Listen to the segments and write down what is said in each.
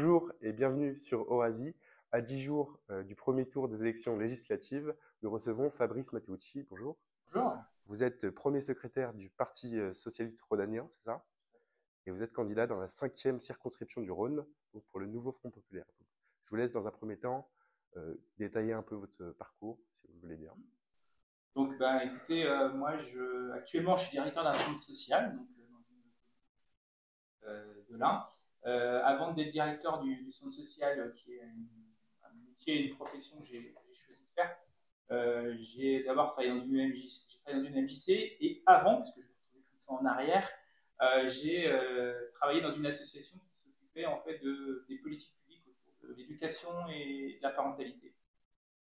Bonjour et bienvenue sur Oasi. À 10 jours du premier tour des élections législatives, nous recevons Fabrice Matteucci. Bonjour. Bonjour. Vous êtes premier secrétaire du Parti socialiste rhodanien, c'est ça? Et vous êtes candidat dans la 5e circonscription du Rhône, donc pour le nouveau Front populaire. Donc, je vous laisse dans un premier temps détailler un peu votre parcours, si vous le voulez bien. Donc, écoutez, moi, actuellement, je suis directeur d'un centre social, donc de l'Ain. Avant d'être directeur du centre social, qui est un métier et une profession que j'ai choisi de faire, j'ai d'abord travaillé dans une MJC, et avant, parce que je vais retrouver tout ça en arrière, j'ai travaillé dans une association qui s'occupait en fait des politiques publiques autour de l'éducation et de la parentalité.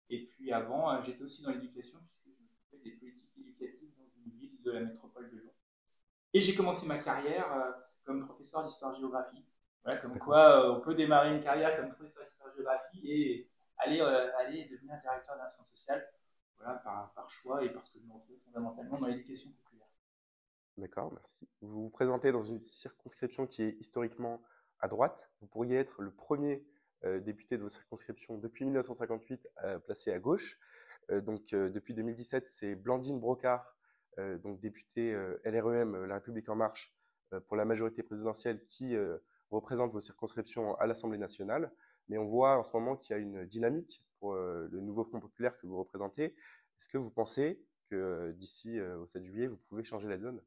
Et puis avant, j'étais aussi dans l'éducation, puisque je m'occupais des politiques éducatives dans une ville de la métropole de Lyon. Et j'ai commencé ma carrière comme professeur d'histoire-géographie. Voilà, comme quoi on peut démarrer une carrière comme professeur d'histoire-géographie et aller devenir directeur d'un centre social, voilà, par choix et parce que je me retrouve fondamentalement dans l'éducation populaire. D'accord, merci. Vous vous présentez dans une circonscription qui est historiquement à droite. Vous pourriez être le premier député de vos circonscriptions depuis 1958 placé à gauche. Depuis 2017, c'est Blandine Brocard, donc députée LREM, La République En Marche, pour la majorité présidentielle, qui représente vos circonscriptions à l'Assemblée nationale. Mais on voit en ce moment qu'il y a une dynamique pour le nouveau Front populaire que vous représentez. Est-ce que vous pensez que d'ici au 7 juillet, vous pouvez changer la donne?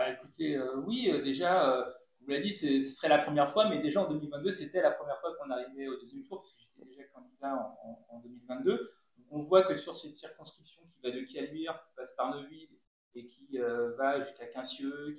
Écoutez, oui, déjà, vous l'avez dit, ce serait la première fois, mais déjà en 2022, c'était la première fois qu'on arrivait au deuxième tour, parce que j'étais déjà candidat en 2022. Donc, on voit que sur cette circonscription qui va de Caluire, qui passe par Neuville et qui va jusqu'à Quincieux,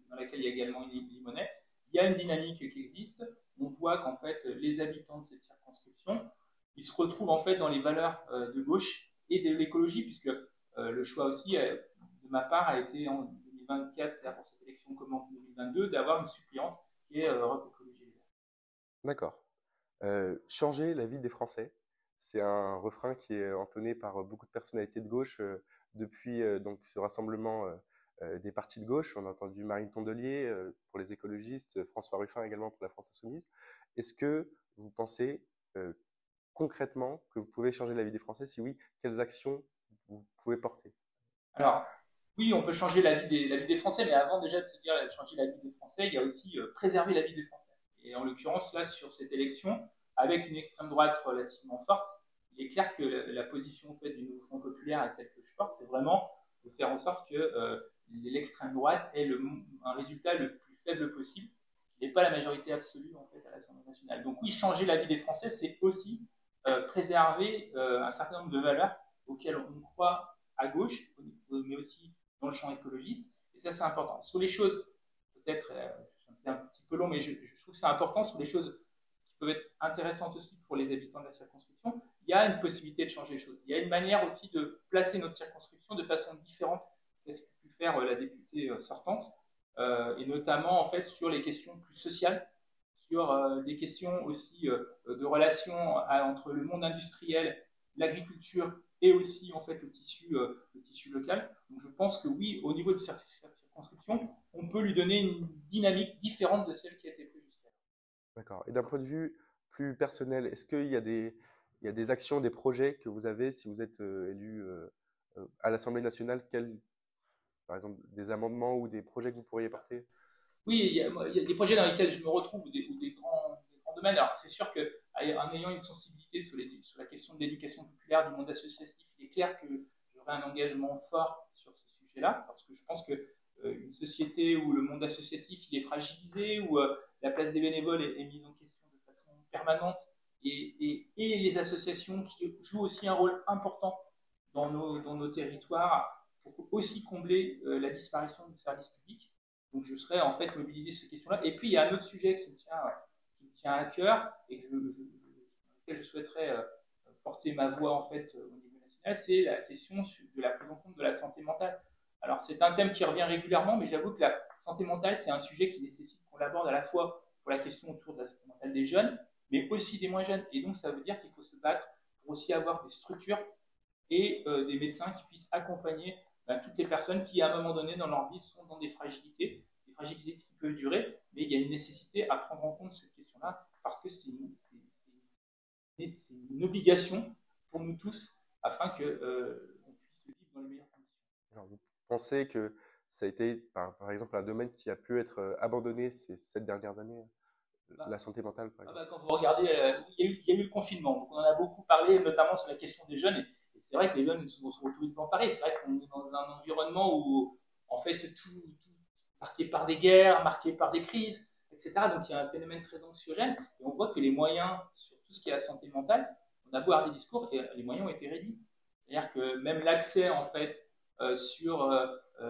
dans laquelle il y a également une Limonest, il y a une dynamique qui existe. On voit qu'en fait, les habitants de cette circonscription, ils se retrouvent en fait dans les valeurs de gauche et de l'écologie, puisque le choix aussi, de ma part, a été en 2024, là, pour cette élection comme en 2022, d'avoir une suppléante qui est Europe Écologie Les Verts. D'accord. Changer la vie des Français, c'est un refrain qui est entonné par beaucoup de personnalités de gauche depuis donc ce rassemblement des partis de gauche. On a entendu Marine Tondelier pour les écologistes, François Ruffin également pour la France Insoumise. Est-ce que vous pensez concrètement que vous pouvez changer la vie des Français? Si oui, quelles actions vous pouvez porter? Alors, oui, on peut changer la vie des Français, mais avant déjà de se dire changer la vie des Français, il y a aussi préserver la vie des Français. Et en l'occurrence, là, sur cette élection, avec une extrême droite relativement forte, il est clair que la position en fait, du nouveau Front populaire et celle que je porte, c'est vraiment de faire en sorte que l'extrême droite ait un résultat le plus faible possible, qu'il n'ait pas la majorité absolue en fait, à l'Assemblée nationale. Donc oui, changer la vie des Français, c'est aussi préserver un certain nombre de valeurs auxquelles on croit à gauche, mais aussi dans le champ écologiste. Et ça, c'est important. Sur les choses, peut-être, je suis un petit peu long, mais je trouve que c'est important, sur les choses qui peuvent être intéressantes aussi pour les habitants de la circonscription, il y a une possibilité de changer les choses. Il y a une manière aussi de placer notre circonscription de façon différente de ce qu'a pu faire la députée sortante, et notamment en fait sur les questions plus sociales, sur des questions aussi de relations entre le monde industriel, l'agriculture et aussi en fait le tissu local. Donc je pense que oui, au niveau de cette circonscription, on peut lui donner une dynamique différente de celle qui a été prise jusqu'à là. D'accord. Et d'un point de vue plus personnel, est-ce qu'il y a il y a des actions, des projets que vous avez si vous êtes élu à l'Assemblée nationale, par exemple, des amendements ou des projets que vous pourriez porter? Oui, il y a des projets dans lesquels je me retrouve ou des grands domaines. Alors c'est sûr qu'en ayant une sensibilité sur la question de l'éducation populaire, du monde associatif, il est clair que j'aurai un engagement fort sur ces sujets-là, parce que je pense que une société où le monde associatif il est fragilisé, où la place des bénévoles est mise en question de façon permanente, et les associations qui jouent aussi un rôle important dans nos territoires pour aussi combler la disparition du service public. Donc je serai en fait mobilisé sur ces questions-là. Et puis il y a un autre sujet qui me tient à cœur et sur lequel je souhaiterais porter ma voix en fait au niveau national, c'est la question de la prise en compte de la santé mentale. Alors c'est un thème qui revient régulièrement, mais j'avoue que la santé mentale, c'est un sujet qui nécessite qu'on l'aborde à la fois pour la question autour de la santé mentale des jeunes, mais aussi des moins jeunes. Et donc ça veut dire qu'il faut se battre pour aussi avoir des structures et des médecins qui puissent accompagner toutes les personnes qui, à un moment donné dans leur vie, sont dans des fragilités qui peuvent durer, mais il y a une nécessité à prendre en compte cette question-là, parce que c'est une obligation pour nous tous afin qu'on puisse vivre dans les meilleures conditions. Alors, vous pensez que ça a été, par exemple, un domaine qui a pu être abandonné ces 7 dernières années, la santé mentale, par exemple? Quand vous regardez, il y a eu le confinement, donc on en a beaucoup parlé, notamment sur la question des jeunes, et c'est vrai que les jeunes sont retrouvés désemparés. C'est vrai qu'on est dans un environnement où, en fait, tout marqué par des guerres, marqué par des crises, etc. Donc il y a un phénomène très anxiogène, et on voit que les moyens sur tout ce qui est la santé mentale, on a beau avoir des discours, et les moyens ont été réduits. C'est-à-dire que même l'accès, en fait, sur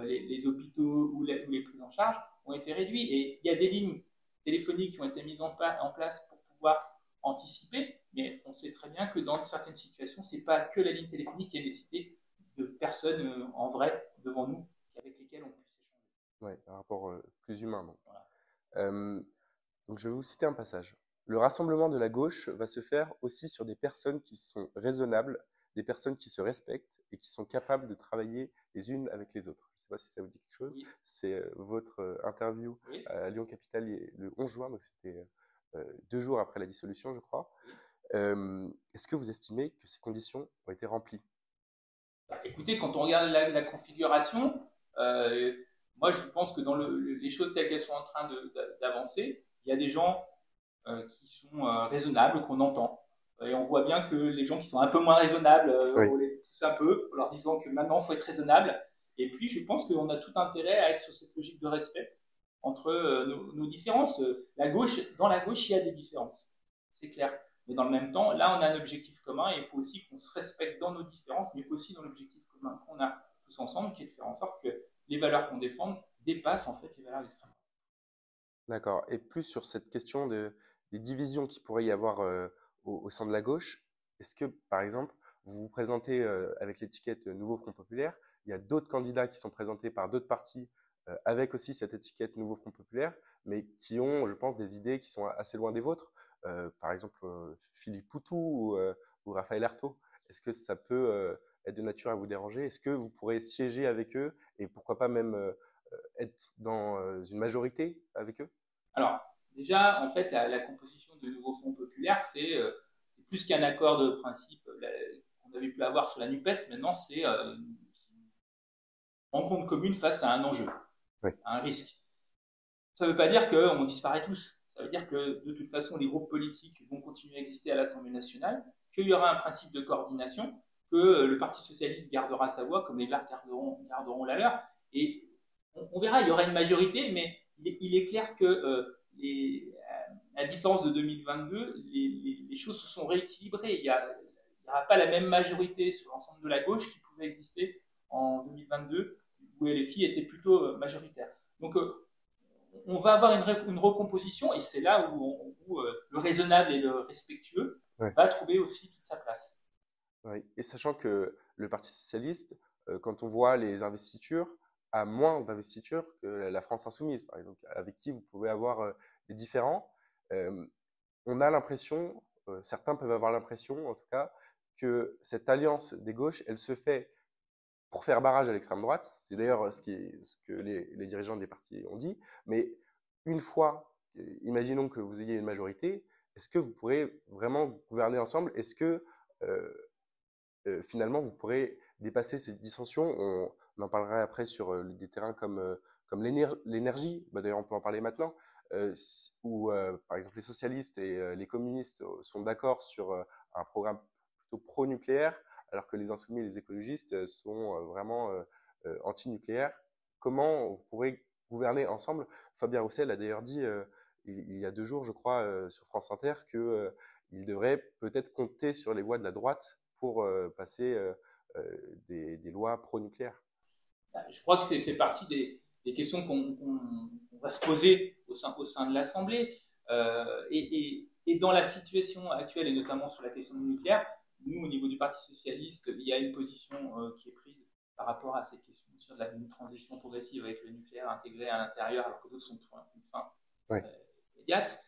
les hôpitaux ou les prises en charge ont été réduits, et il y a des lignes téléphoniques qui ont été mises en place pour pouvoir anticiper, mais on sait très bien que dans certaines situations, ce n'est pas que la ligne téléphonique qui est nécessité de personnes en vrai devant nous avec lesquelles on puisse échanger. Oui, un rapport plus humain. Donc. Voilà. Donc je vais vous citer un passage. Le rassemblement de la gauche va se faire aussi sur des personnes qui sont raisonnables, des personnes qui se respectent et qui sont capables de travailler les unes avec les autres. Je ne sais pas si ça vous dit quelque chose. Oui. C'est votre interview Oui. à Lyon Capital le 11 juin, donc c'était 2 jours après la dissolution, je crois. Oui. Est-ce que vous estimez que ces conditions ont été remplies? Écoutez, quand on regarde la configuration, moi je pense que dans les choses telles qu'elles sont en train d'avancer, il y a des gens qui sont raisonnables, qu'on entend. Et on voit bien que les gens qui sont un peu moins raisonnables, Oui. on les pousse un peu, en leur disant que maintenant il faut être raisonnable. Et puis je pense qu'on a tout intérêt à être sur cette logique de respect entre nos différences. Dans la gauche, il y a des différences, c'est clair. Mais dans le même temps, là, on a un objectif commun et il faut aussi qu'on se respecte dans nos différences, mais aussi dans l'objectif commun qu'on a tous ensemble, qui est de faire en sorte que les valeurs qu'on défend dépassent en fait les valeurs de l'extrême droite. D'accord. Et plus sur cette question des divisions qu'il pourrait y avoir au sein de la gauche, est-ce que, par exemple, vous vous présentez avec l'étiquette Nouveau Front Populaire, il y a d'autres candidats qui sont présentés par d'autres partis avec aussi cette étiquette Nouveau Front Populaire, mais qui ont, je pense, des idées qui sont assez loin des vôtres. Par exemple, Philippe Poutou ou Raphaël Arthaud. Est-ce que ça peut être de nature à vous déranger? Est-ce que vous pourrez siéger avec eux et pourquoi pas même être dans une majorité avec eux? Alors, déjà, en fait, la composition de Nouveau Front Populaire, c'est plus qu'un accord de principe qu'on avait pu avoir sur la NUPES. Maintenant, c'est une rencontre commune face à un enjeu, Oui. à un risque. Ça ne veut pas dire qu'on disparaît tous. Ça veut dire que, de toute façon, les groupes politiques vont continuer à exister à l'Assemblée nationale, qu'il y aura un principe de coordination, que le Parti socialiste gardera sa voix, comme les Verts garderont la leur. Et on verra, il y aura une majorité, mais il est clair que, à la différence de 2022, les choses se sont rééquilibrées. Il n'y aura pas la même majorité sur l'ensemble de la gauche qui pouvait exister en 2022, où LFI était plutôt majoritaire. Donc, on va avoir une recomposition, et c'est là où le raisonnable et le respectueux va trouver aussi toute sa place. Oui. Et sachant que le Parti socialiste, quand on voit les investitures, a moins d'investitures que la France insoumise, par exemple, avec qui vous pouvez avoir des différends. On a l'impression, certains peuvent avoir l'impression en tout cas, que cette alliance des gauches, elle se fait pour faire barrage à l'extrême droite. C'est d'ailleurs ce que les dirigeants des partis ont dit. Mais une fois, imaginons que vous ayez une majorité, est-ce que vous pourrez vraiment gouverner ensemble? Est-ce que finalement vous pourrez dépasser ces dissensions? On en parlera après sur des terrains comme l'énergie. D'ailleurs, on peut en parler maintenant. Où, par exemple, les socialistes et les communistes sont d'accord sur un programme plutôt pro-nucléaire, alors que les insoumis et les écologistes sont vraiment anti-nucléaires. Comment vous pourrez gouverner ensemble? Fabien Roussel a d'ailleurs dit il y a 2 jours, je crois, sur France Inter, qu'il devrait peut-être compter sur les voix de la droite pour passer des lois pro-nucléaires. Je crois que ça fait partie des questions qu'on va se poser au sein de l'Assemblée. Et dans la situation actuelle, et notamment sur la question du nucléaire, nous, au niveau du Parti socialiste, il y a une position qui est prise par rapport à ces questions sur une transition progressive avec le nucléaire intégré à l'intérieur, alors que d'autres sont pour une fin immédiate.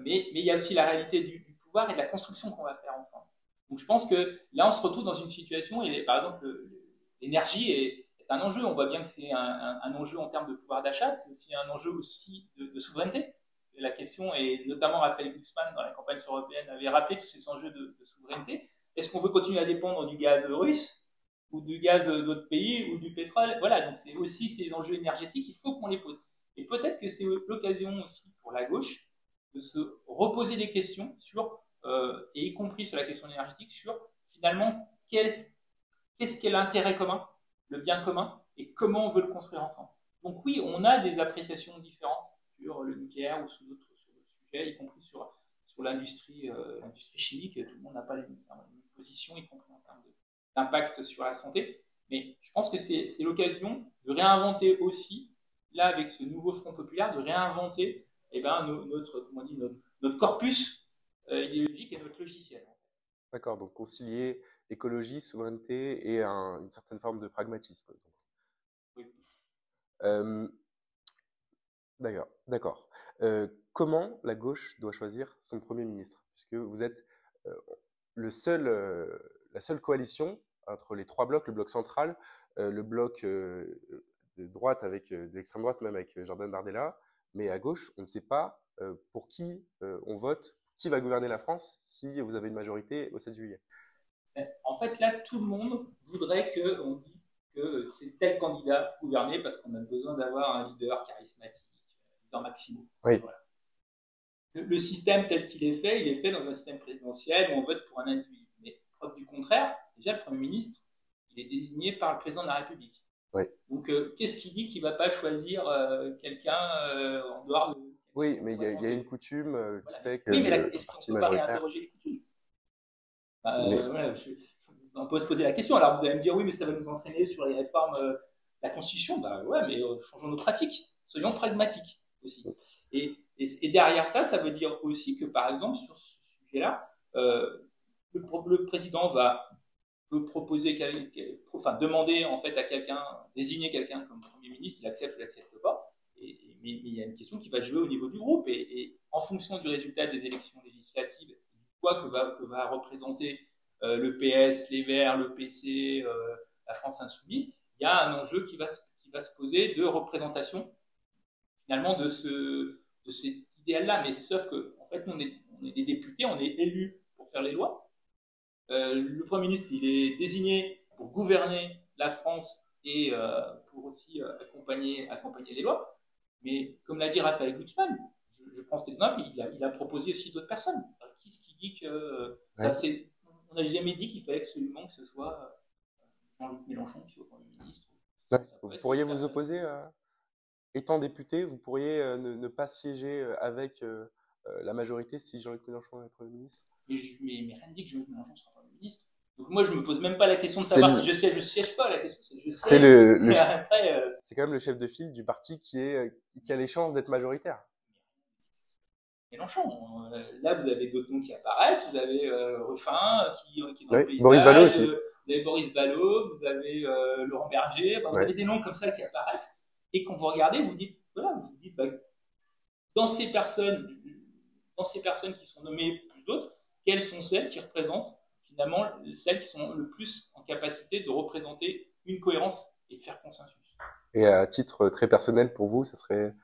Mais il y a aussi la réalité du pouvoir et de la construction qu'on va faire ensemble. Donc je pense que là, on se retrouve dans une situation, et par exemple, l'énergie est un enjeu. On voit bien que c'est un enjeu en termes de pouvoir d'achat, c'est aussi un enjeu aussi de souveraineté. Parce la question, et notamment Raphaël Glucksmann dans la campagne européenne avait rappelé tous ces enjeux de souveraineté. Est-ce qu'on veut continuer à dépendre du gaz russe ou du gaz d'autres pays ou du pétrole? Voilà, donc c'est aussi ces enjeux énergétiques, il faut qu'on les pose. Et peut-être que c'est l'occasion aussi pour la gauche de se reposer des questions sur, et y compris sur la question énergétique, sur finalement qu'est-ce qu'est l'intérêt commun, le bien commun, et comment on veut le construire ensemble. Donc oui, on a des appréciations différentes sur le nucléaire ou sur d'autres sujets, y compris sur l'industrie chimique. Tout le monde n'a pas les mêmes positions, y compris en termes d'impact sur la santé. Mais je pense que c'est l'occasion de réinventer aussi, là avec ce nouveau Front populaire, de réinventer notre corpus idéologique et notre logiciel. D'accord, donc concilier écologie, souveraineté et une certaine forme de pragmatisme. Oui. D'accord. Comment la gauche doit choisir son Premier ministre? Puisque vous êtes la seule coalition entre les trois blocs, le bloc central, le bloc de droite avec de l'extrême droite, même avec Jordan Bardella, mais à gauche, on ne sait pas pour qui on vote, qui va gouverner la France si vous avez une majorité au 7 juillet. En fait, là, tout le monde voudrait qu'on dise que c'est tel candidat gouverné parce qu'on a besoin d'avoir un leader charismatique, un leader maximum. Oui. Voilà. Le système tel qu'il est fait, il est fait dans un système présidentiel où on vote pour un individu. Mais preuve du contraire, déjà le Premier ministre, il est désigné par le président de la République. Oui. Donc, qu'est-ce qui dit qu'il ne va pas choisir quelqu'un en dehors de... Oui, mais il y a une coutume qui fait que oui, mais est-ce qu'on ne peut pas réinterroger les coutumes? Voilà, on peut se poser la question. Alors vous allez me dire, oui, mais ça va nous entraîner sur les réformes, la Constitution. Bah ouais, mais changeons nos pratiques. Soyons pragmatiques aussi. Et derrière ça, ça veut dire aussi que, par exemple, sur ce sujet-là, le président peut proposer, demander en fait à quelqu'un, désigner quelqu'un comme Premier ministre, il accepte ou il n'accepte pas. Mais il y a une question qui va jouer au niveau du groupe. Et en fonction du résultat des élections législatives, du poids que va représenter le PS, les Verts, le PC, la France Insoumise, il y a un enjeu qui va se poser de représentation finalement de cet idéal-là. Mais sauf que, en fait, nous, on est des députés, on est élus pour faire les lois. Le Premier ministre, il est désigné pour gouverner la France et pour aussi accompagner les lois. Mais comme l'a dit Raphaël Glucksmann, je prends cet exemple, il a proposé aussi d'autres personnes. Qui est-ce qui dit que on n'a jamais dit qu'il fallait absolument que ce soit Jean-Luc Mélenchon qui soit Premier ministre. Vous pourriez vous opposer étant député, vous pourriez ne pas siéger avec la majorité si Jean-Luc Mélenchon est Premier ministre? Mais rien ne dit que Jean-Luc Mélenchon sera Premier ministre. Donc moi, je ne me pose même pas la question de savoir si je siège ou je ne siège pas. La question, c'est je siège. C'est quand même le chef de file du parti qui a les chances d'être majoritaire. Mélenchon. Là, vous avez d'autres noms qui apparaissent. Vous avez Ruffin qui est dans le paysage. Boris Vallaud aussi. Vous avez Boris Vallaud, vous avez Laurent Berger. Enfin, vous avez des noms comme ça qui apparaissent. Et quand vous regardez, vous dites, dans ces personnes qui sont nommées plus d'autres, quelles sont celles qui représentent finalement celles qui sont le plus en capacité de représenter une cohérence et de faire consensus. Et à titre très personnel pour vous, ça serait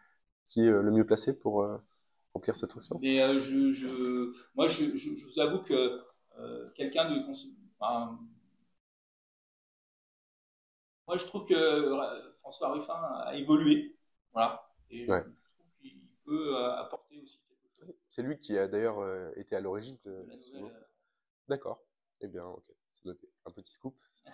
qui le mieux placé pour remplir cette fonction? Mais moi, je vous avoue que quelqu'un de... moi, je trouve que François Ruffin a évolué. Voilà. Et je trouve qu'il peut apporter aussi quelque chose. C'est lui qui a d'ailleurs été à l'origine de la nouvelle... D'accord. Eh bien, ok, c'est noté. Un petit scoop, ça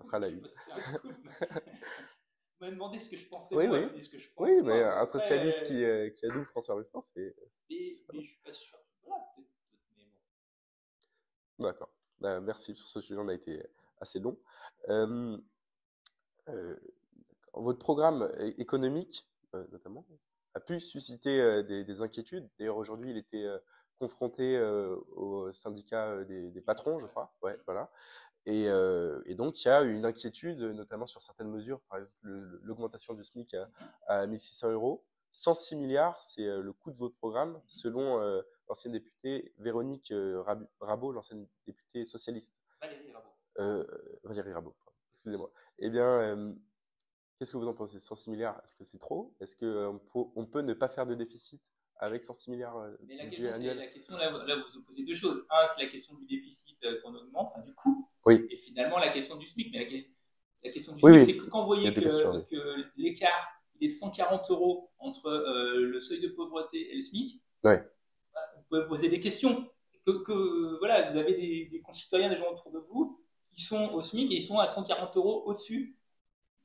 fera la une. C'est un scoop. Vous m'avez demandé ce que je pensais. Oui, moi, oui. Je dis ce que je pense. Oui, mais un socialiste qui adoube François Ruffin, c'est. Mais je suis pas sûr. Voilà, mais bon. D'accord. Merci. Sur ce sujet, on a été assez long. Votre programme économique, notamment, a pu susciter des inquiétudes. D'ailleurs, aujourd'hui, il était confronté au syndicat des patrons, je crois. Ouais, voilà. Et donc, il y a une inquiétude, notamment sur certaines mesures, par exemple l'augmentation du SMIC à 1 600 €. 106 milliards, c'est le coût de votre programme, selon l'ancienne députée Véronique Rabault, l'ancienne députée socialiste. Valérie Rabault, excusez-moi. Eh bien, qu'est-ce que vous en pensez? 106 milliards, est-ce que c'est trop? Est-ce qu'on peut ne pas faire de déficit avec 106 milliards Mais de budget annuel. la question là, vous opposez deux choses. Un, c'est la question du déficit qu'on augmente, enfin du coût, Oui. et finalement la question du SMIC. Mais la question du Oui, SMIC, oui. c'est que quand vous voyez que l'écart il est de 140 € entre le seuil de pauvreté et le SMIC, ouais. Vous pouvez poser des questions. Voilà, vous avez des concitoyens, des gens autour de vous qui sont au SMIC et ils sont à 140 € au-dessus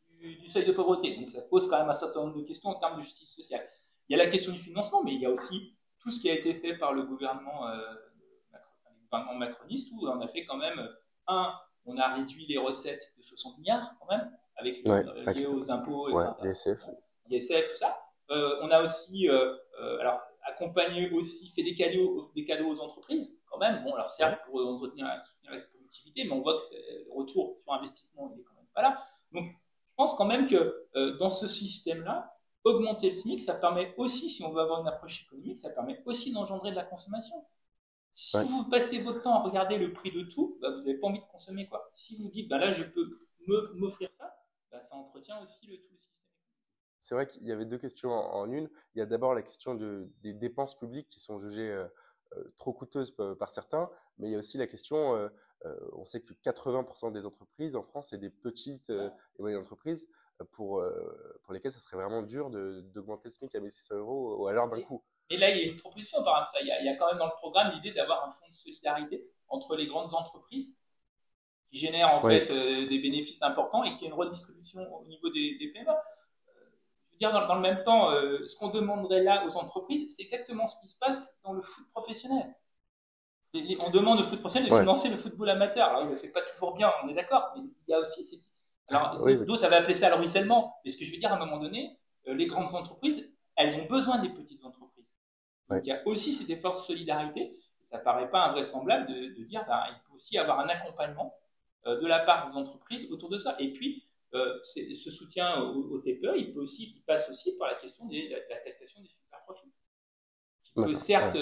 du seuil de pauvreté. Donc ça pose quand même un certain nombre de questions en termes de justice sociale. Il y a la question du financement, mais il y a aussi tout ce qui a été fait par le gouvernement macroniste, où on a fait quand même, on a réduit les recettes de 60 milliards quand même, avec liées aux impôts, etc. l'ISF, tout ça. On a aussi, alors, accompagné aussi, fait des cadeaux aux entreprises, quand même. Bon, alors certes, pour soutenir la productivité, mais on voit que le retour sur investissement, il est quand même pas là. Donc, je pense quand même que dans ce système-là, augmenter le SMIC, ça permet aussi, si on veut avoir une approche économique, ça permet aussi d'engendrer de la consommation. Si vous passez votre temps à regarder le prix de tout, bah, vous n'avez pas envie de consommer, quoi. Si vous dites, bah là, je peux m'offrir ça, bah, ça entretient aussi tout le système. C'est vrai qu'il y avait deux questions en une. Il y a d'abord la question des dépenses publiques qui sont jugées trop coûteuses par certains, mais il y a aussi la question, on sait que 80% des entreprises en France, c'est des petites et moyennes entreprises pour lesquelles ça serait vraiment dur d'augmenter le SMIC à 1 600 € à l'heure d'un coup. Et là, il y a une proposition par exemple. Il y a quand même dans le programme l'idée d'avoir un fonds de solidarité entre les grandes entreprises qui génèrent en fait des bénéfices importants et qui a une redistribution au niveau des PME. Je veux dire, dans le même temps, ce qu'on demanderait là aux entreprises, c'est exactement ce qui se passe dans le foot professionnel. On demande au foot professionnel de financer le football amateur. Alors, il ne le fait pas toujours bien, on est d'accord, mais il y a aussi... Alors, d'autres avaient appelé ça le ruissellement. Mais ce que je veux dire, à un moment donné, les grandes entreprises, elles ont besoin des petites entreprises. Donc, il y a aussi cet effort de solidarité. Ça ne paraît pas invraisemblable de dire qu'il peut aussi y avoir un accompagnement de la part des entreprises autour de ça. Et puis, ce soutien au TPE, il passe aussi par la question de la taxation des super profits. Qui peut certes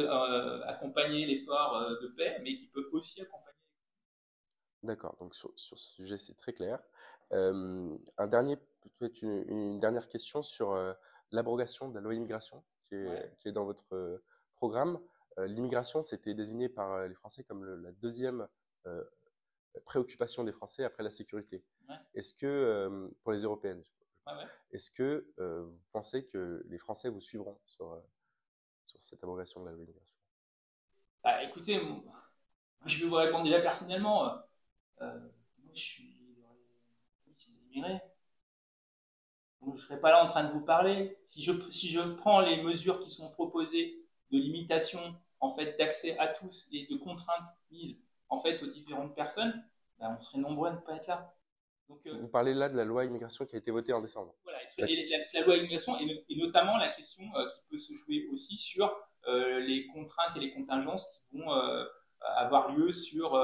accompagner l'effort de paix, mais qui peut aussi accompagner. D'accord, donc sur ce sujet, c'est très clair. Peut-être une dernière question sur l'abrogation de la loi immigration qui est dans votre programme. L'immigration, c'était désigné par les Français comme la deuxième préoccupation des Français après la sécurité. Est-ce que, pour les Européennes, est-ce que vous pensez que les Français vous suivront sur cette abrogation de la loi immigration? Bah, écoutez, je vais vous répondre déjà personnellement. Moi, je suis immigré. Donc, je ne serai pas là en train de vous parler. Si je prends les mesures qui sont proposées de limitation en fait, d'accès à tous et de contraintes mises en fait, aux différentes personnes, ben, on serait nombreux à ne pas être là. Donc, vous parlez là de la loi immigration qui a été votée en décembre. Voilà, la loi immigration et notamment la question qui peut se jouer aussi sur les contraintes et les contingences qui vont avoir lieu sur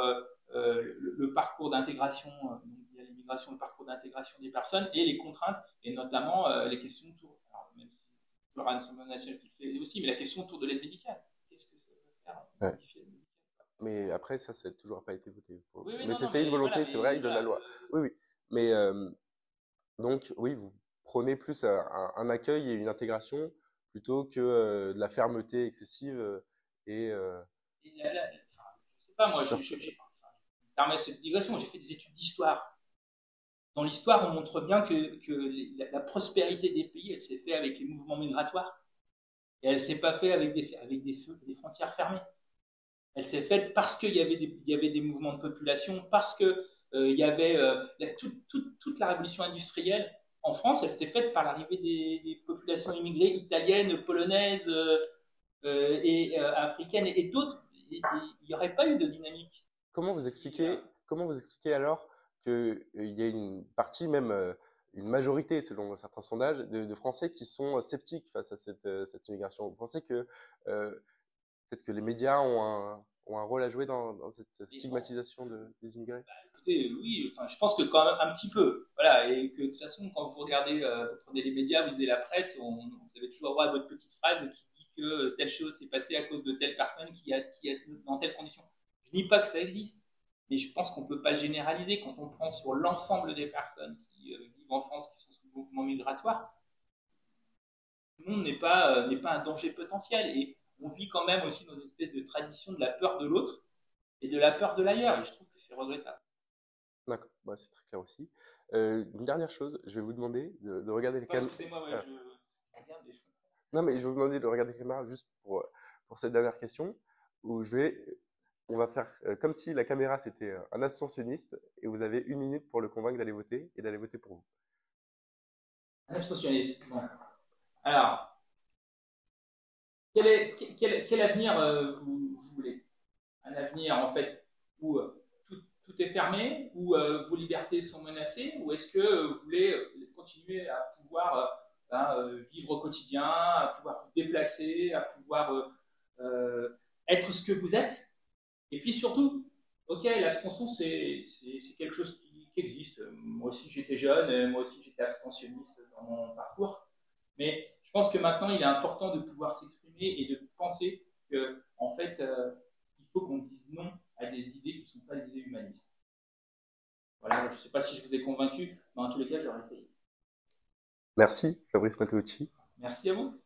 le parcours d'intégration, il y a l'immigration, le parcours d'intégration des personnes et les contraintes et notamment les questions autour. Alors, même si c'est le Rassemblement national qui le fait aussi, mais la question autour de l'aide médicale. Qu'est-ce que ça va faire Mais après, ça n'a toujours pas été voté. Mais c'était une volonté, voilà, c'est vrai, de la loi. Oui. Mais donc, oui, vous prenez plus un accueil et une intégration plutôt que de la fermeté excessive et je sais pas, moi, je permets cette digression, j'ai fait des études d'histoire. Dans l'histoire, on montre bien que la prospérité des pays, elle s'est faite avec les mouvements migratoires. Et elle ne s'est pas faite avec des frontières fermées. Elle s'est faite parce qu'il y avait des mouvements de population, parce que il y avait toute la révolution industrielle en France, elle s'est faite par l'arrivée des populations immigrées italiennes, polonaises et africaines et d'autres. Il n'y aurait pas eu de dynamique. Comment vous expliquez alors qu'il y a une partie, même une majorité, selon certains sondages, de Français qui sont sceptiques face à cette immigration? Vous pensez que peut-être que les médias ont un rôle à jouer dans cette stigmatisation des immigrés? Écoutez, oui, enfin, je pense que quand même un petit peu. Voilà, et que de toute façon, quand vous regardez, vous prenez les médias, vous lisez la presse, vous avez toujours droit à votre petite phrase qui dit que telle chose s'est passée à cause de telle personne qui est dans telle condition. Je ne dis pas que ça existe, mais je pense qu'on ne peut pas le généraliser quand on prend sur l'ensemble des personnes qui vivent en France, qui sont sous mouvement migratoire. tout le monde n'est pas un danger potentiel. Et on vit quand même aussi dans une espèce de tradition de la peur de l'autre et de la peur de l'ailleurs. Et je trouve que c'est regrettable. D'accord, bah, c'est très clair aussi. Une dernière chose, je vais vous demander de regarder les caméras. Excusez-moi, ouais, je regarde des choses. Non, mais je vais vous demander de regarder les caméras juste pour cette dernière question, où on va faire comme si la caméra c'était un abstentionniste et vous avez 1 minute pour le convaincre d'aller voter et d'aller voter pour vous. Un abstentionniste. Bon. Alors, quel avenir vous voulez? Un avenir, en fait, où tout est fermé, où vos libertés sont menacées, ou est-ce que vous voulez continuer à pouvoir vivre au quotidien, à pouvoir vous déplacer, à pouvoir être ce que vous êtes? Et puis surtout, ok, l'abstention, c'est quelque chose qui existe. Moi aussi, j'étais jeune, moi aussi, j'étais abstentionniste dans mon parcours. Mais je pense que maintenant, il est important de pouvoir s'exprimer et de penser que, en fait, il faut qu'on dise non à des idées qui ne sont pas des idées humanistes. Voilà, je ne sais pas si je vous ai convaincu, mais en tous les cas, j'aurais essayé. Merci, Fabrice Matteucci. Merci à vous.